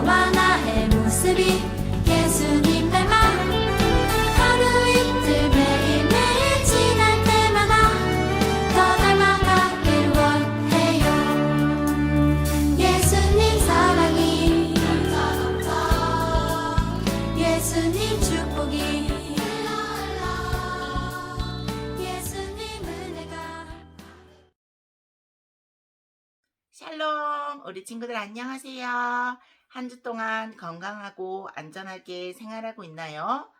너와 나의 모습이 예수님 닮아 하루 이틀 매일매일 지날 때마다 더 닮아가길 원해요. 예수님 사랑이 예수님 축복이 예수님 은혜가. 샬롬, 우리 친구들 안녕하세요. 한 주 동안 건강하고 안전하게 생활하고 있나요?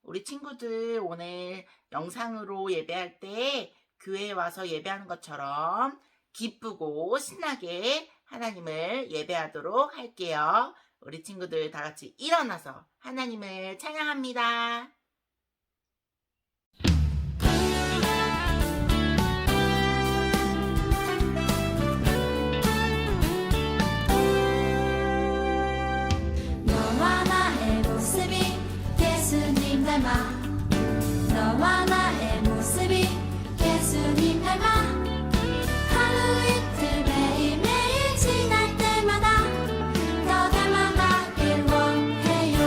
우리 친구들 오늘 영상으로 예배할 때 교회에 와서 예배하는 것처럼 기쁘고 신나게 하나님을 예배하도록 할게요. 우리 친구들 다 같이 일어나서 하나님을 찬양합니다. 너와 나의 모습이 예수님 닮아 너와 나의 모습이 예수님 닮아 하루 이틀 매일매일 지날 때마다 더 닮아가길 원해요.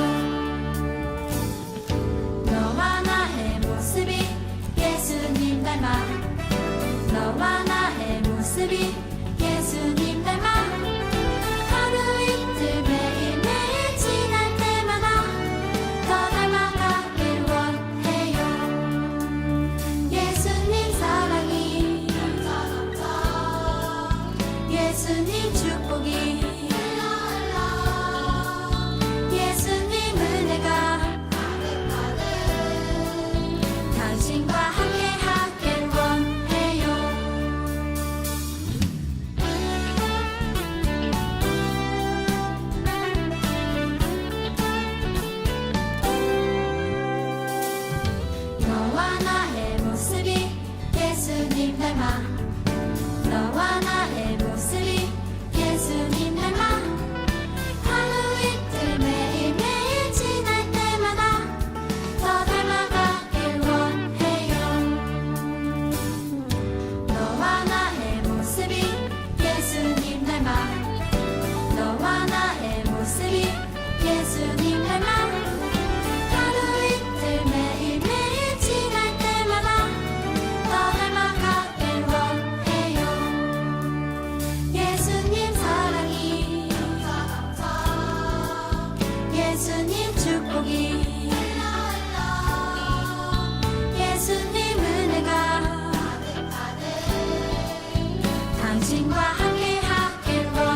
너와 나의 모습이 예수님 닮아 너와 나의 모습이 예수님 닮아 하루 이틀 매일매일 지날 때마다 더 닮아가길 원해요. 예수님 사랑이 예수님 축복이 예수님 은혜가 당신과 함께하길 원해요. 너와 나의 모습이 예수님 닮아 너와 나의 모습이 예수님 닮아 하루 이틀 매일매일 지날 때마다 더 닮아가길 원해요. 너와 나의 모습이 예수님 닮아 너와 나의 모습이 예수님 닮아 하루 이틀 매일매일 지날 때마다 더 닮아가길 원해요. 예수님 사랑이 예수님 축복이 예수님 은혜가 당신과 함께하길 원해요.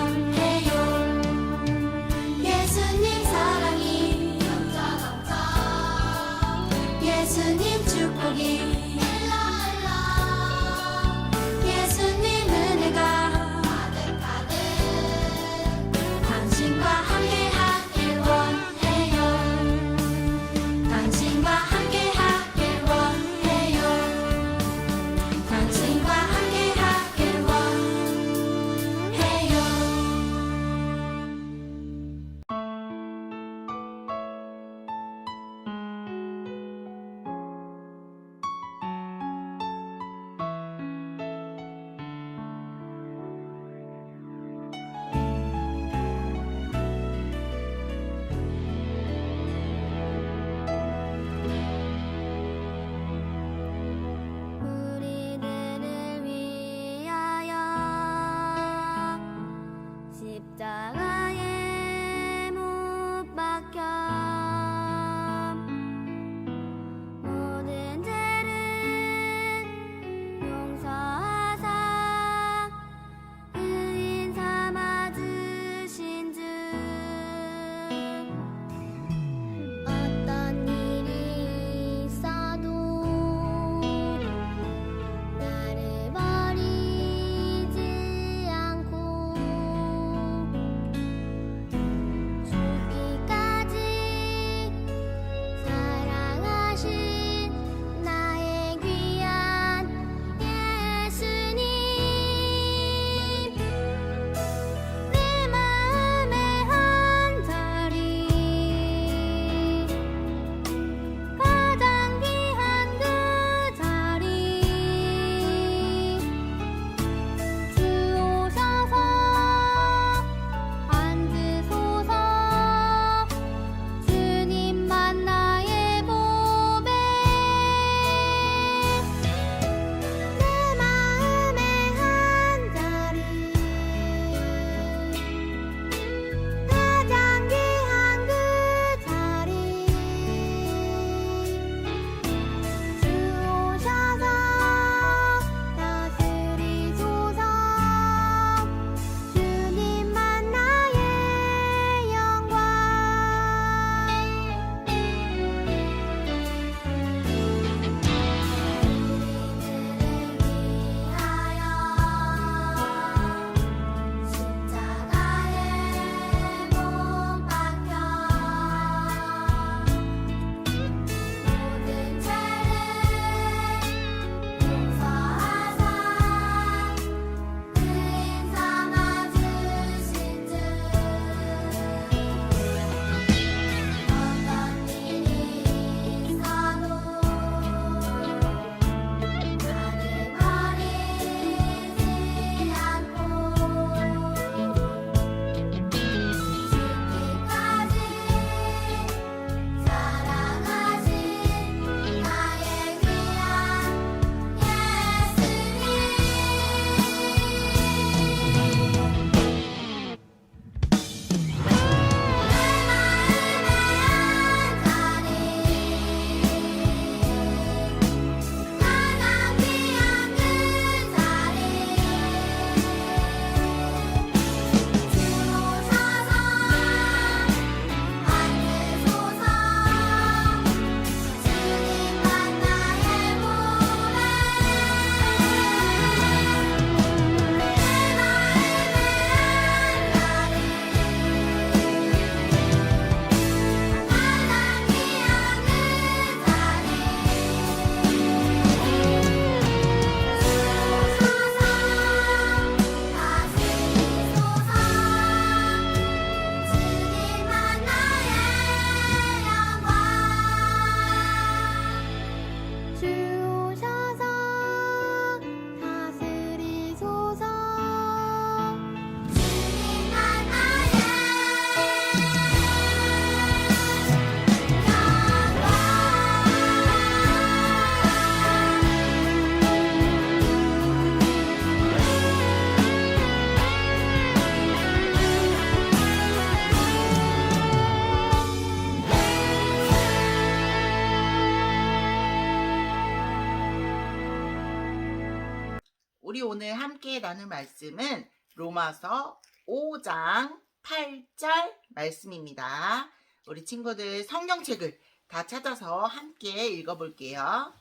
우리 오늘 함께 나눌 말씀은 로마서 5장 8절 말씀입니다. 우리 친구들 성경책을 다 찾아서 함께 읽어볼게요.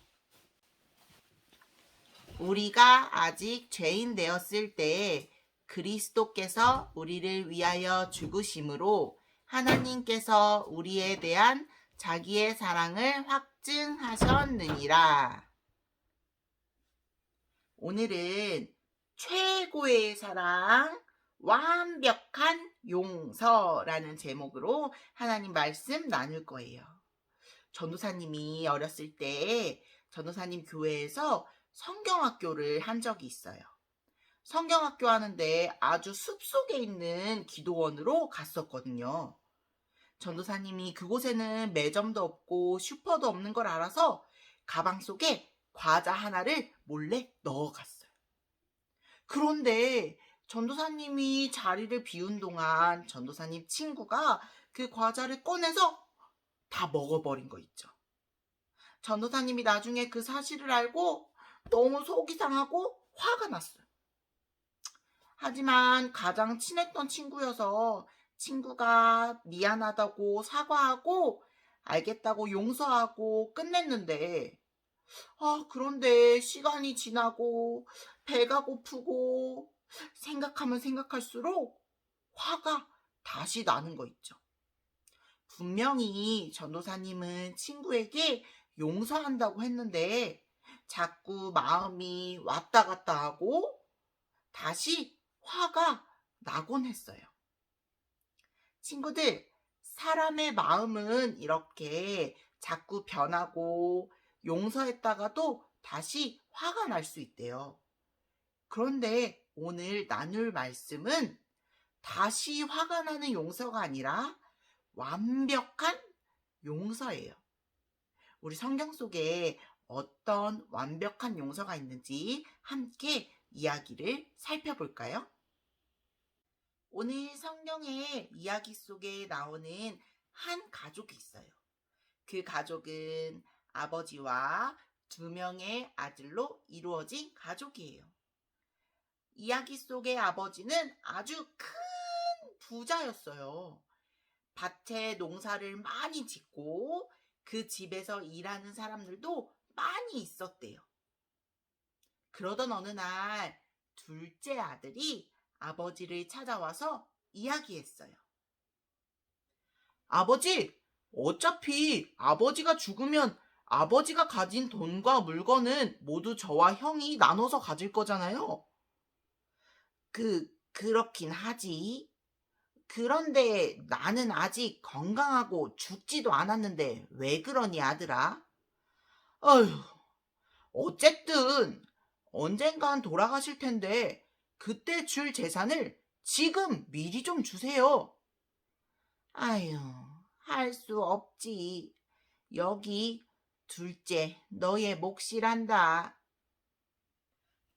우리가 아직 죄인 되었을 때 그리스도께서 우리를 위하여 죽으심으로 하나님께서 우리에 대한 자기의 사랑을 확증하셨느니라. 오늘은 최고의 사랑, 완벽한 용서라는 제목으로 하나님 말씀 나눌 거예요. 전도사님이 어렸을 때 전도사님 교회에서 성경학교를 한 적이 있어요. 성경학교 하는데 아주 숲속에 있는 기도원으로 갔었거든요. 전도사님이 그곳에는 매점도 없고 슈퍼도 없는 걸 알아서 가방 속에 과자 하나를 몰래 넣어갔어요. 그런데 전도사님이 자리를 비운 동안 전도사님 친구가 그 과자를 꺼내서 다 먹어버린 거 있죠. 전도사님이 나중에 그 사실을 알고 너무 속이 상하고 화가 났어요. 하지만 가장 친했던 친구여서 친구가 미안하다고 사과하고 알겠다고 용서하고 끝냈는데 그런데 시간이 지나고 배가 고프고 생각하면 생각할수록 화가 다시 나는 거 있죠. 분명히 전도사님은 친구에게 용서한다고 했는데 자꾸 마음이 왔다 갔다 하고 다시 화가 나곤 했어요. 친구들, 사람의 마음은 이렇게 자꾸 변하고 용서했다가도 다시 화가 날 수 있대요. 그런데 오늘 나눌 말씀은 다시 화가 나는 용서가 아니라 완벽한 용서예요. 우리 성경 속에 어떤 완벽한 용서가 있는지 함께 이야기를 살펴볼까요? 오늘 성경의 이야기 속에 나오는 한 가족이 있어요. 그 가족은 아버지와 2명의 아들로 이루어진 가족이에요. 이야기 속의 아버지는 아주 큰 부자였어요. 밭에 농사를 많이 짓고 그 집에서 일하는 사람들도 많이 있었대요. 그러던 어느 날 둘째 아들이 아버지를 찾아와서 이야기했어요. 아버지, 어차피 아버지가 죽으면 아버지가 가진 돈과 물건은 모두 저와 형이 나눠서 가질 거잖아요. 그렇긴 하지. 그런데 나는 아직 건강하고 죽지도 않았는데 왜 그러니 아들아? 어휴, 어쨌든 언젠간 돌아가실 텐데 그때 줄 재산을 지금 미리 좀 주세요. 아유, 할 수 없지. 여기 둘째, 너의 몫이란다.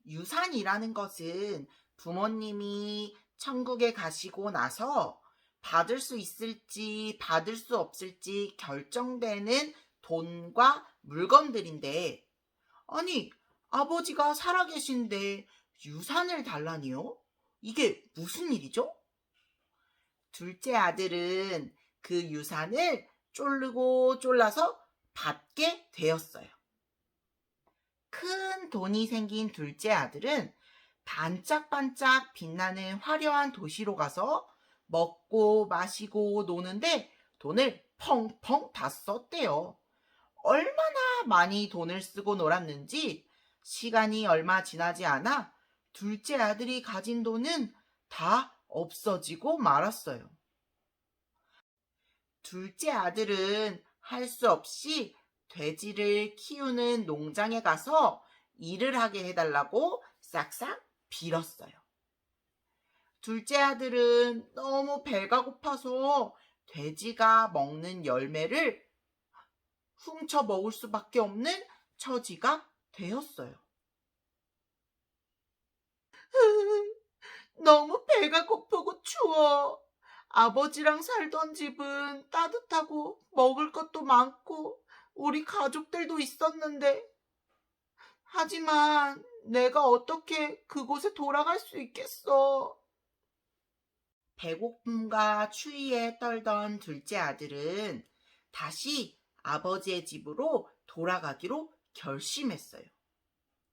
유산이라는 것은 부모님이 천국에 가시고 나서 받을 수 있을지 받을 수 없을지 결정되는 돈과 물건들인데, 아니, 아버지가 살아계신데 유산을 달라니요? 이게 무슨 일이죠? 둘째 아들은 그 유산을 쫄르고 쫄라서 받게 되었어요. 큰 돈이 생긴 둘째 아들은 반짝반짝 빛나는 화려한 도시로 가서 먹고 마시고 노는데 돈을 펑펑 다 썼대요. 얼마나 많이 돈을 쓰고 놀았는지 시간이 얼마 지나지 않아 둘째 아들이 가진 돈은 다 없어지고 말았어요. 둘째 아들은 할 수 없이 돼지를 키우는 농장에 가서 일을 하게 해달라고 싹싹 빌었어요. 둘째 아들은 너무 배가 고파서 돼지가 먹는 열매를 훔쳐 먹을 수밖에 없는 처지가 되었어요. 너무 배가 고프고 추워. 아버지랑 살던 집은 따뜻하고 먹을 것도 많고 우리 가족들도 있었는데, 하지만 내가 어떻게 그곳에 돌아갈 수 있겠어? 배고픔과 추위에 떨던 둘째 아들은 다시 아버지의 집으로 돌아가기로 결심했어요.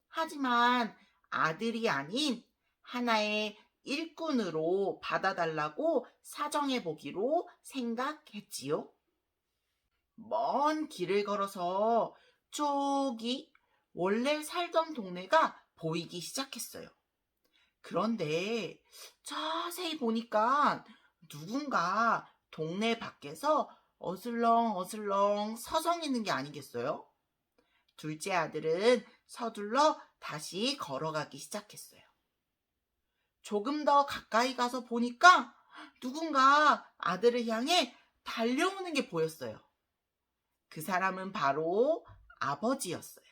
하지만 아들이 아닌 하나의 일꾼으로 받아달라고 사정해 보기로 생각했지요. 먼 길을 걸어서 저기 원래 살던 동네가 보이기 시작했어요. 그런데 자세히 보니까 누군가 동네 밖에서 어슬렁어슬렁 서성이는 게 아니겠어요? 둘째 아들은 서둘러 다시 걸어가기 시작했어요. 조금 더 가까이 가서 보니까 누군가 아들을 향해 달려오는 게 보였어요. 그 사람은 바로 아버지였어요.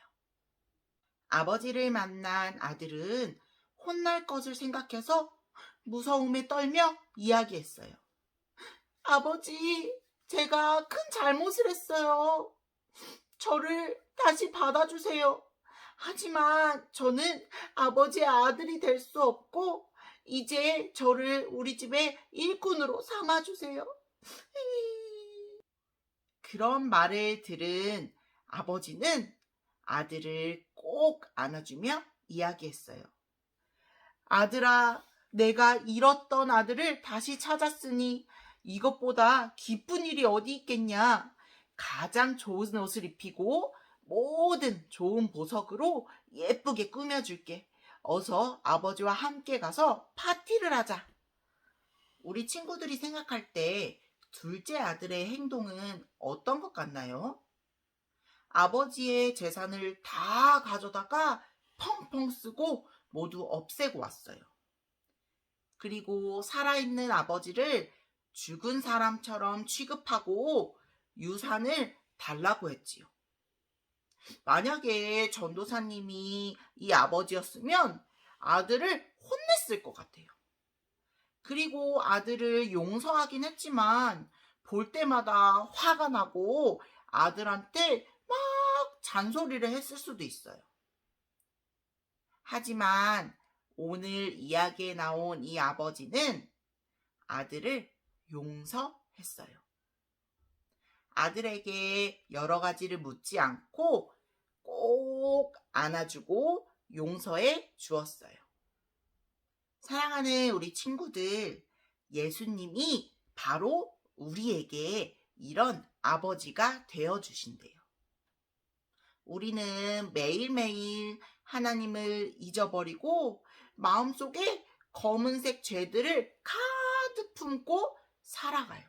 아버지를 만난 아들은 혼날 것을 생각해서 무서움에 떨며 이야기했어요. 아버지, 제가 큰 잘못을 했어요. 저를 다시 받아주세요. 하지만 저는 아버지의 아들이 될 수 없고 이제 저를 우리 집의 일꾼으로 삼아주세요. 그런 말을 들은 아버지는 아들을 꼭 안아주며 이야기했어요. 아들아, 내가 잃었던 아들을 다시 찾았으니 이것보다 기쁜 일이 어디 있겠냐. 가장 좋은 옷을 입히고 모든 좋은 보석으로 예쁘게 꾸며줄게. 어서 아버지와 함께 가서 파티를 하자. 우리 친구들이 생각할 때 둘째 아들의 행동은 어떤 것 같나요? 아버지의 재산을 다 가져다가 펑펑 쓰고 모두 없애고 왔어요. 그리고 살아있는 아버지를 죽은 사람처럼 취급하고 유산을 달라고 했지요. 만약에 전도사님이 이 아버지였으면 아들을 혼냈을 것 같아요. 그리고 아들을 용서하긴 했지만 볼 때마다 화가 나고 아들한테 막 잔소리를 했을 수도 있어요. 하지만 오늘 이야기에 나온 이 아버지는 아들을 용서했어요. 아들에게 여러 가지를 묻지 않고 꼭 안아주고 용서해 주었어요. 사랑하는 우리 친구들, 예수님이 바로 우리에게 이런 아버지가 되어주신대요. 우리는 매일매일 하나님을 잊어버리고 마음속에 검은색 죄들을 가득 품고 살아가요.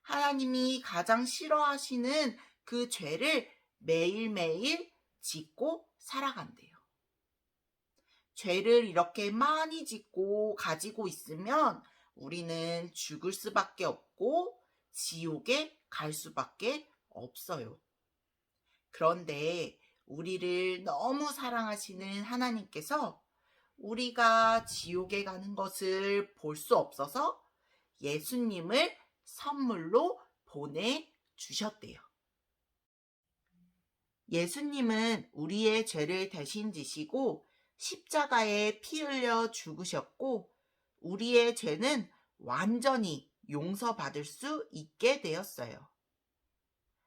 하나님이 가장 싫어하시는 그 죄를 매일매일 짓고 살아간대요. 죄를 이렇게 많이 짓고 가지고 있으면 우리는 죽을 수밖에 없고 지옥에 갈 수밖에 없어요. 그런데 우리를 너무 사랑하시는 하나님께서 우리가 지옥에 가는 것을 볼 수 없어서 예수님을 선물로 보내주셨대요. 예수님은 우리의 죄를 대신 지시고 십자가에 피 흘려 죽으셨고 우리의 죄는 완전히 용서받을 수 있게 되었어요.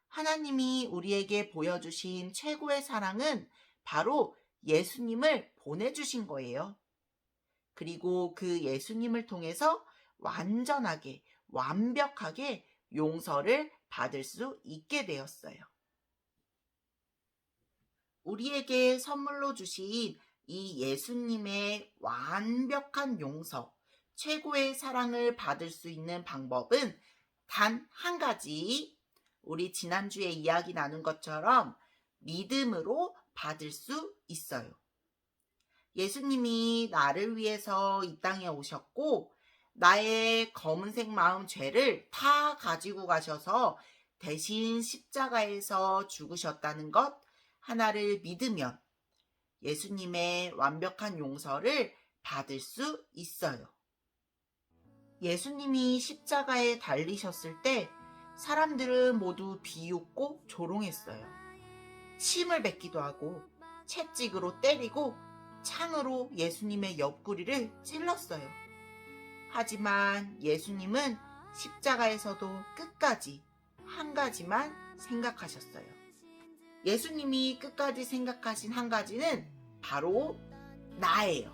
하나님이 우리에게 보여주신 최고의 사랑은 바로 예수님을 보내주신 거예요. 그리고 그 예수님을 통해서 완전하게, 완벽하게 용서를 받을 수 있게 되었어요. 우리에게 선물로 주신 이 예수님의 완벽한 용서, 최고의 사랑을 받을 수 있는 방법은 단 한 가지, 우리 지난주에 이야기 나눈 것처럼 믿음으로 받을 수 있어요. 예수님이 나를 위해서 이 땅에 오셨고 나의 검은색 마음 죄를 다 가지고 가셔서 대신 십자가에서 죽으셨다는 것 하나를 믿으면 예수님의 완벽한 용서를 받을 수 있어요. 예수님이 십자가에 달리셨을 때 사람들은 모두 비웃고 조롱했어요. 침을 뱉기도 하고 채찍으로 때리고 창으로 예수님의 옆구리를 찔렀어요. 하지만 예수님은 십자가에서도 끝까지 한 가지만 생각하셨어요. 예수님이 끝까지 생각하신 한 가지는 바로 나예요.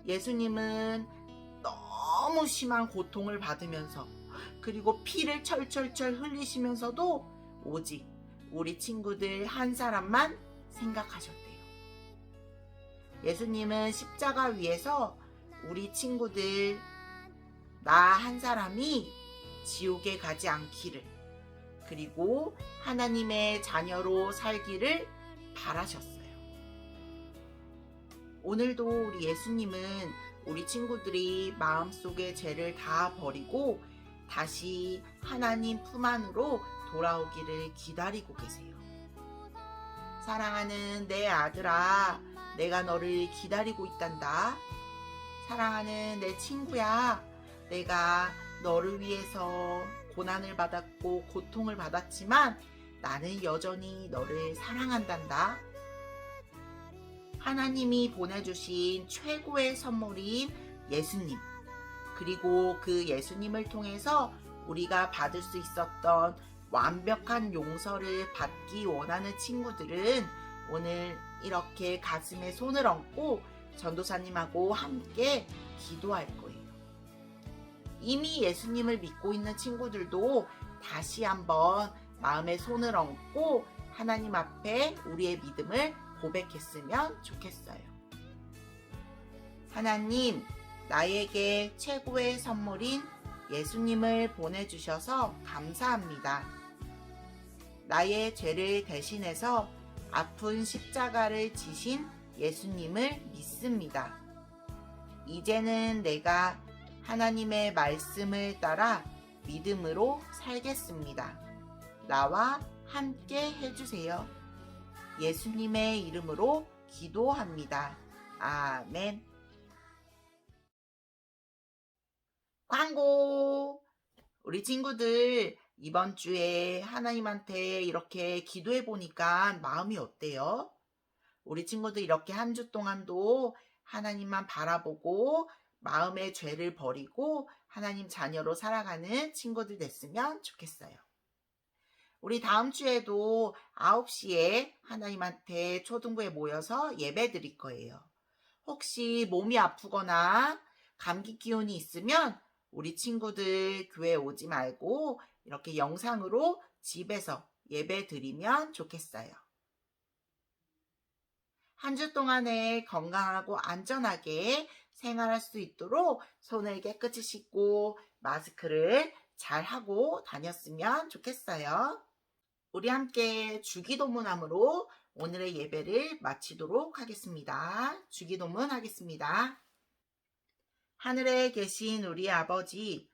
예수님은 너무 심한 고통을 받으면서 그리고 피를 철철철 흘리시면서도 오직 우리 친구들 한 사람만 생각하셨대요. 예수님은 십자가 위에서 우리 친구들 나 한 사람이 지옥에 가지 않기를 그리고 하나님의 자녀로 살기를 바라셨어요. 오늘도 우리 예수님은 우리 친구들이 마음속의 죄를 다 버리고 다시 하나님 품 안으로 돌아오기를 기다리고 계세요. 사랑하는 내 아들아, 내가 너를 기다리고 있단다. 사랑하는 내 친구야, 내가 너를 위해서 고난을 받았고 고통을 받았지만 나는 여전히 너를 사랑한단다. 하나님이 보내주신 최고의 선물인 예수님, 그리고 그 예수님을 통해서 우리가 받을 수 있었던 완벽한 용서를 받기 원하는 친구들은 오늘 이렇게 가슴에 손을 얹고 전도사님하고 함께 기도할 거예요. 이미 예수님을 믿고 있는 친구들도 다시 한번 마음에 손을 얹고 하나님 앞에 우리의 믿음을 고백했으면 좋겠어요. 하나님, 나에게 최고의 선물인 예수님을 보내주셔서 감사합니다. 나의 죄를 대신해서 아픈 십자가를 지신 예수님을 믿습니다. 이제는 내가 하나님의 말씀을 따라 믿음으로 살겠습니다. 나와 함께 해주세요. 예수님의 이름으로 기도합니다. 아멘. 광고! 우리 친구들 이번 주에 하나님한테 이렇게 기도해 보니까 마음이 어때요? 우리 친구들 이렇게 한 주 동안도 하나님만 바라보고 마음의 죄를 버리고 하나님 자녀로 살아가는 친구들 됐으면 좋겠어요. 우리 다음 주에도 9시에 하나님한테 초등부에 모여서 예배 드릴 거예요. 혹시 몸이 아프거나 감기 기운이 있으면 우리 친구들 교회 오지 말고 이렇게 영상으로 집에서 예배 드리면 좋겠어요. 한 주 동안에 건강하고 안전하게 생활할 수 있도록 손을 깨끗이 씻고 마스크를 잘 하고 다녔으면 좋겠어요. 우리 함께 주기도문함으로 오늘의 예배를 마치도록 하겠습니다. 주기도문 하겠습니다. 하늘에 계신 우리 아버지,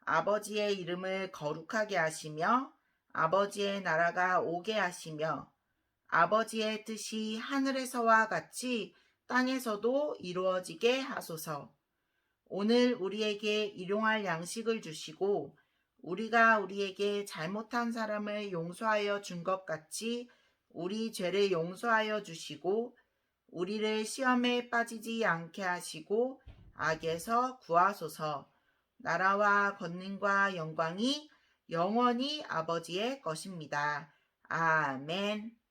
아버지의 이름을 거룩하게 하시며 아버지의 나라가 오게 하시며 아버지의 뜻이 하늘에서와 같이 땅에서도 이루어지게 하소서. 오늘 우리에게 일용할 양식을 주시고 우리가 우리에게 잘못한 사람을 용서하여 준 것 같이 우리 죄를 용서하여 주시고 우리를 시험에 빠지지 않게 하시고 악에서 구하소서. 나라와 권능과 영광이 영원히 아버지의 것입니다. 아멘.